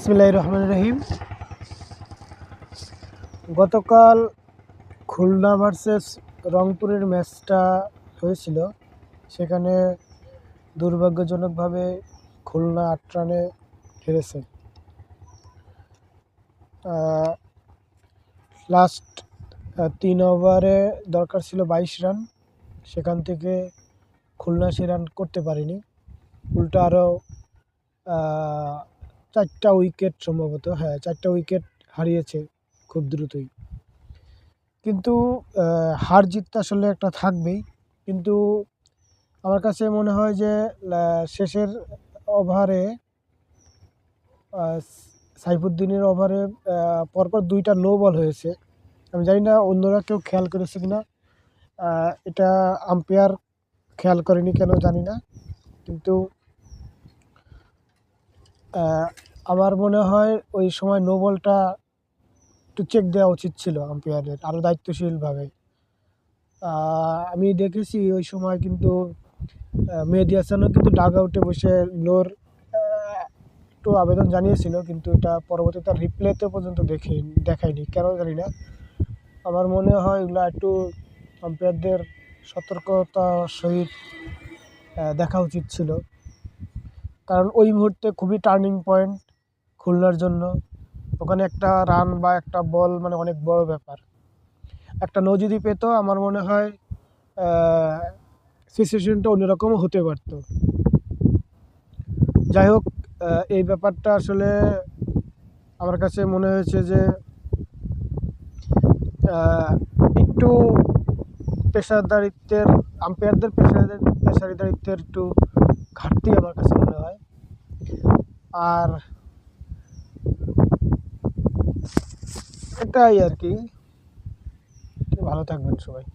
বিসমিল্লাহির রহমানির রহিম। গতকাল খুলনা ভার্সেস রংপুরের ম্যাচটা হয়েছিল। সেখানে দুর্ভাগ্যজনকভাবে খুলনা ৮ রানে হেরেছে। লাস্ট ৩ ওভারে দরকার ছিল ২২ রান, সেখান থেকে খুলনা সে রান করতে পারেনি। উল্টো আরও ৪টা উইকেট, সম্ভবত ৪টা উইকেট হারিয়েছে খুব দ্রুতই। কিন্তু হার জিত তো আসলে একটা থাকবেই, কিন্তু আমার কাছে মনে হয় যে শেষের ওভারে সাইফুদ্দিনের ওভারে পরপর ২টা নো বল হয়েছে। আমি জানি না অন্যরা কেউ খেয়াল করেছে কিনা, এটা আম্পায়ার খেয়াল করেনি কেন জানি না, কিন্তু আমার মনে হয় ওই সময় নো বলটা একটু চেক দেওয়া উচিত ছিল আম্পায়ারের, আরও দায়িত্বশীলভাবে। আমি দেখেছি ওই সময় কিন্তু মেহেদী হাসানও কিন্তু ডাগ আউটে বসে নোর একটু আবেদন জানিয়েছিল, কিন্তু এটা পরবর্তীতে তার রিপ্লেতে পর্যন্ত দেখায়নি কেন জানি না। আমার মনে হয় এগুলো একটু আম্পায়ারদের সতর্কতার সহিত দেখা উচিত ছিল, কারণ ওই মুহূর্তে খুবই টার্নিং পয়েন্ট খুলনার জন্য। ওখানে একটা রান বা একটা বল মানে অনেক বড় ব্যাপার। একটা নো যদি পেতো, আমার মনে হয় সিচুয়েশনটা অন্যরকমও হতে পারত। যাই হোক, এই ব্যাপারটা আসলে আমার কাছে মনে হয়েছে যে একটু পেশাদারিত্বের, আম্পায়ারদের পেশাদারিত্বের একটু ঘাটতি আমার কাছে মনে হয়। আর এটাই আর কি। ভালো থাকবেন সবাই।